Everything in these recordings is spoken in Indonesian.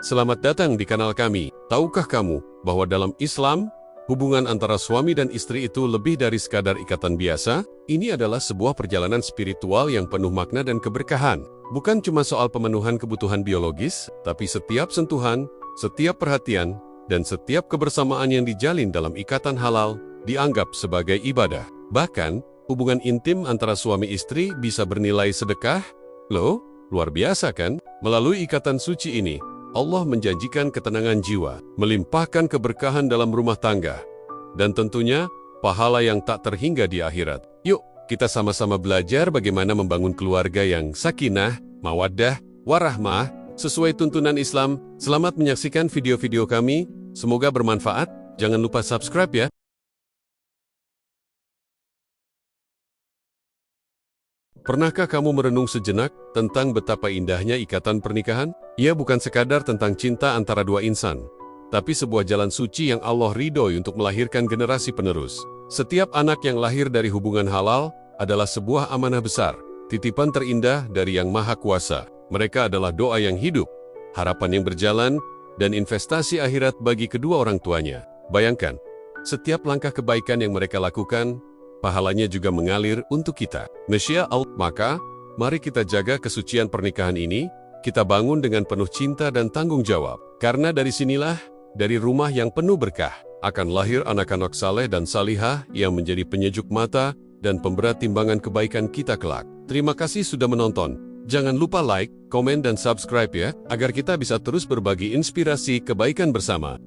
selamat datang di kanal kami. Tahukah kamu bahwa dalam Islam, hubungan antara suami dan istri itu lebih dari sekadar ikatan biasa? Ini adalah sebuah perjalanan spiritual yang penuh makna dan keberkahan. Bukan cuma soal pemenuhan kebutuhan biologis, tapi setiap sentuhan, setiap perhatian, dan setiap kebersamaan yang dijalin dalam ikatan halal dianggap sebagai ibadah. Bahkan, hubungan intim antara suami istri bisa bernilai sedekah. Loh, luar biasa kan? Melalui ikatan suci ini, Allah menjanjikan ketenangan jiwa, melimpahkan keberkahan dalam rumah tangga, dan tentunya pahala yang tak terhingga di akhirat. Yuk, kita sama-sama belajar bagaimana membangun keluarga yang sakinah, mawaddah, warahmah, sesuai tuntunan Islam. Selamat menyaksikan video-video kami, semoga bermanfaat. Jangan lupa subscribe ya. Pernahkah kamu merenung sejenak tentang betapa indahnya ikatan pernikahan? Ia bukan sekadar tentang cinta antara dua insan, tapi sebuah jalan suci yang Allah ridhoi untuk melahirkan generasi penerus. Setiap anak yang lahir dari hubungan halal adalah sebuah amanah besar, titipan terindah dari Yang Maha Kuasa. Mereka adalah doa yang hidup, harapan yang berjalan, dan investasi akhirat bagi kedua orang tuanya. Bayangkan, setiap langkah kebaikan yang mereka lakukan, pahalanya juga mengalir untuk kita. Masya Allah. Maka, mari kita jaga kesucian pernikahan ini, kita bangun dengan penuh cinta dan tanggung jawab. Karena dari sinilah, dari rumah yang penuh berkah, akan lahir anak-anak saleh dan salihah yang menjadi penyejuk mata dan pemberat timbangan kebaikan kita kelak. Terima kasih sudah menonton. Jangan lupa like, komen, dan subscribe ya, agar kita bisa terus berbagi inspirasi kebaikan bersama.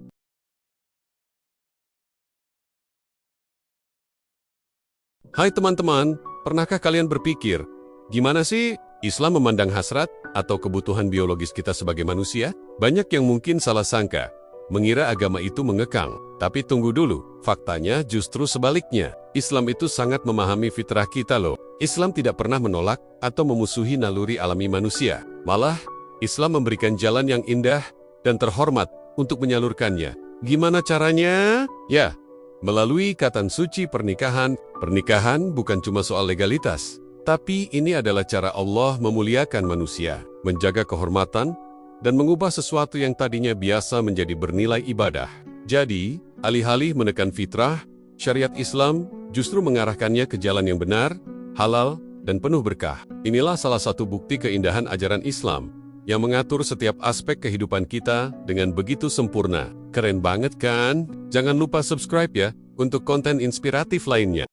Hai teman-teman, pernahkah kalian berpikir, gimana sih Islam memandang hasrat atau kebutuhan biologis kita sebagai manusia? Banyak yang mungkin salah sangka, mengira agama itu mengekang. Tapi tunggu dulu, faktanya justru sebaliknya. Islam itu sangat memahami fitrah kita loh. Islam tidak pernah menolak atau memusuhi naluri alami manusia. Malah, Islam memberikan jalan yang indah dan terhormat untuk menyalurkannya. Gimana caranya? Ya, melalui ikatan suci pernikahan. Pernikahan bukan cuma soal legalitas, tapi ini adalah cara Allah memuliakan manusia, menjaga kehormatan, dan mengubah sesuatu yang tadinya biasa menjadi bernilai ibadah. Jadi, alih-alih menekan fitrah, syariat Islam justru mengarahkannya ke jalan yang benar, halal, dan penuh berkah. Inilah salah satu bukti keindahan ajaran Islam, yang mengatur setiap aspek kehidupan kita dengan begitu sempurna. Keren banget kan? Jangan lupa subscribe ya, untuk konten inspiratif lainnya.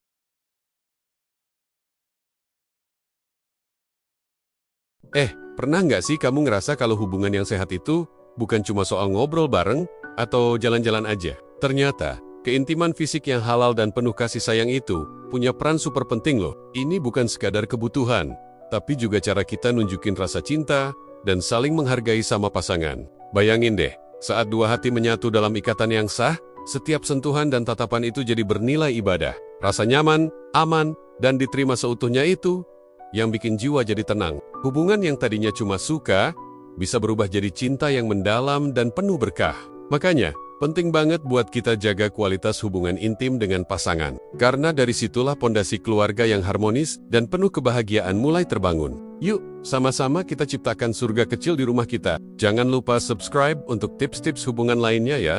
Pernah nggak sih kamu ngerasa kalau hubungan yang sehat itu bukan cuma soal ngobrol bareng atau jalan-jalan aja? Ternyata, keintiman fisik yang halal dan penuh kasih sayang itu punya peran super penting loh. Ini bukan sekadar kebutuhan, tapi juga cara kita nunjukin rasa cinta dan saling menghargai sama pasangan. Bayangin deh, saat dua hati menyatu dalam ikatan yang sah, setiap sentuhan dan tatapan itu jadi bernilai ibadah. Rasa nyaman, aman, dan diterima seutuhnya itu yang bikin jiwa jadi tenang. Hubungan yang tadinya cuma suka, bisa berubah jadi cinta yang mendalam dan penuh berkah. Makanya, penting banget buat kita jaga kualitas hubungan intim dengan pasangan. Karena dari situlah pondasi keluarga yang harmonis dan penuh kebahagiaan mulai terbangun. Yuk, sama-sama kita ciptakan surga kecil di rumah kita. Jangan lupa subscribe untuk tips-tips hubungan lainnya ya.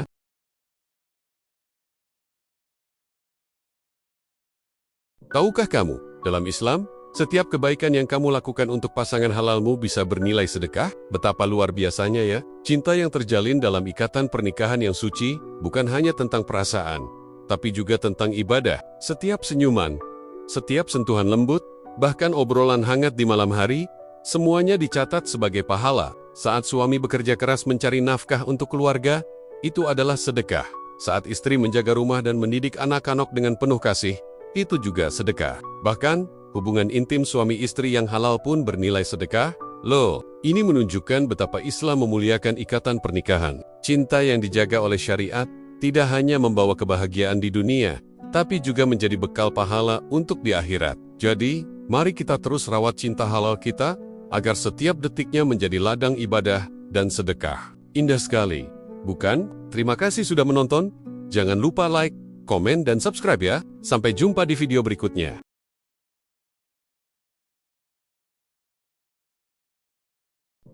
Tahukah kamu, dalam Islam, setiap kebaikan yang kamu lakukan untuk pasangan halalmu bisa bernilai sedekah? Betapa luar biasanya ya. Cinta yang terjalin dalam ikatan pernikahan yang suci bukan hanya tentang perasaan, tapi juga tentang ibadah. Setiap senyuman, setiap sentuhan lembut, bahkan obrolan hangat di malam hari, semuanya dicatat sebagai pahala. Saat suami bekerja keras mencari nafkah untuk keluarga, itu adalah sedekah. Saat istri menjaga rumah dan mendidik anak-anak dengan penuh kasih, itu juga sedekah. Bahkan, hubungan intim suami istri yang halal pun bernilai sedekah. Loh, ini menunjukkan betapa Islam memuliakan ikatan pernikahan. Cinta yang dijaga oleh syariat tidak hanya membawa kebahagiaan di dunia, tapi juga menjadi bekal pahala untuk di akhirat. Jadi, mari kita terus rawat cinta halal kita, agar setiap detiknya menjadi ladang ibadah dan sedekah. Indah sekali, bukan? Terima kasih sudah menonton. Jangan lupa like, komen, dan subscribe ya. Sampai jumpa di video berikutnya.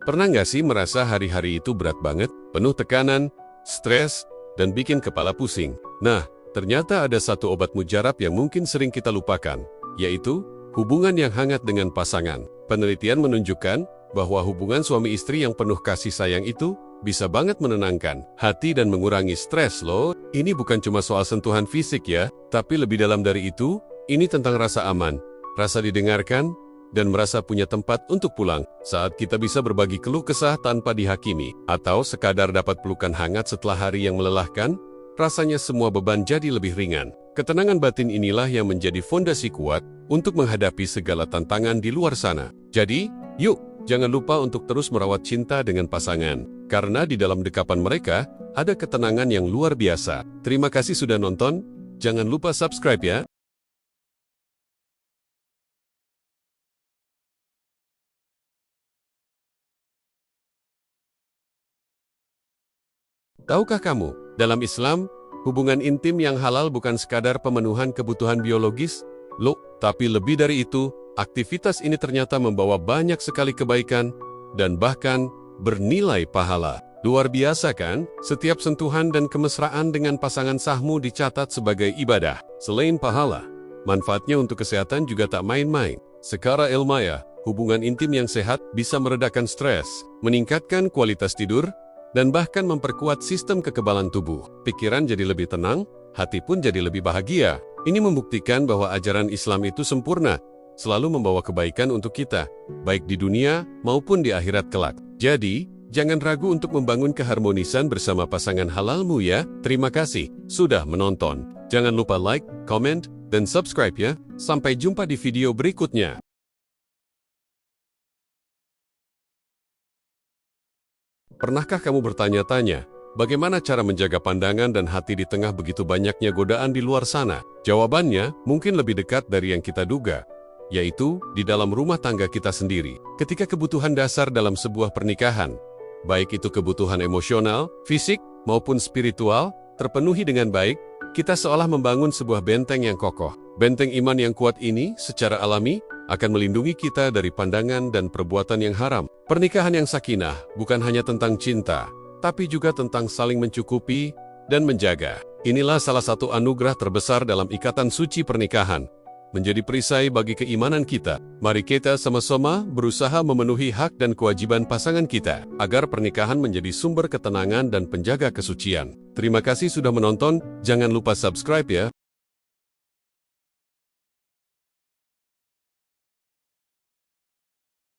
Pernah nggak sih merasa hari-hari itu berat banget, penuh tekanan, stres, dan bikin kepala pusing? Nah, ternyata ada satu obat mujarab yang mungkin sering kita lupakan, yaitu hubungan yang hangat dengan pasangan. Penelitian menunjukkan bahwa hubungan suami istri yang penuh kasih sayang itu bisa banget menenangkan hati dan mengurangi stres loh. Ini bukan cuma soal sentuhan fisik ya, tapi lebih dalam dari itu, ini tentang rasa aman, rasa didengarkan, dan merasa punya tempat untuk pulang. Saat kita bisa berbagi keluh kesah tanpa dihakimi, atau sekadar dapat pelukan hangat setelah hari yang melelahkan, rasanya semua beban jadi lebih ringan. Ketenangan batin inilah yang menjadi fondasi kuat untuk menghadapi segala tantangan di luar sana. Jadi, yuk, jangan lupa untuk terus merawat cinta dengan pasangan, karena di dalam dekapan mereka, ada ketenangan yang luar biasa. Terima kasih sudah nonton, jangan lupa subscribe ya. Tahukah kamu, dalam Islam, hubungan intim yang halal bukan sekadar pemenuhan kebutuhan biologis, loh, tapi lebih dari itu, aktivitas ini ternyata membawa banyak sekali kebaikan dan bahkan bernilai pahala. Luar biasa kan? Setiap sentuhan dan kemesraan dengan pasangan sahmu dicatat sebagai ibadah. Selain pahala, manfaatnya untuk kesehatan juga tak main-main. Secara ilmiah, hubungan intim yang sehat bisa meredakan stres, meningkatkan kualitas tidur, dan bahkan memperkuat sistem kekebalan tubuh. Pikiran jadi lebih tenang, hati pun jadi lebih bahagia. Ini membuktikan bahwa ajaran Islam itu sempurna, selalu membawa kebaikan untuk kita, baik di dunia maupun di akhirat kelak. Jadi, jangan ragu untuk membangun keharmonisan bersama pasangan halalmu ya. Terima kasih sudah menonton. Jangan lupa like, comment, dan subscribe ya. Sampai jumpa di video berikutnya. Pernahkah kamu bertanya-tanya, bagaimana cara menjaga pandangan dan hati di tengah begitu banyaknya godaan di luar sana? Jawabannya mungkin lebih dekat dari yang kita duga, yaitu di dalam rumah tangga kita sendiri. Ketika kebutuhan dasar dalam sebuah pernikahan, baik itu kebutuhan emosional, fisik, maupun spiritual, terpenuhi dengan baik, kita seolah membangun sebuah benteng yang kokoh. Benteng iman yang kuat ini secara alami akan melindungi kita dari pandangan dan perbuatan yang haram. Pernikahan yang sakinah bukan hanya tentang cinta, tapi juga tentang saling mencukupi dan menjaga. Inilah salah satu anugerah terbesar dalam ikatan suci pernikahan, menjadi perisai bagi keimanan kita. Mari kita sama-sama berusaha memenuhi hak dan kewajiban pasangan kita, agar pernikahan menjadi sumber ketenangan dan penjaga kesucian. Terima kasih sudah menonton, jangan lupa subscribe ya.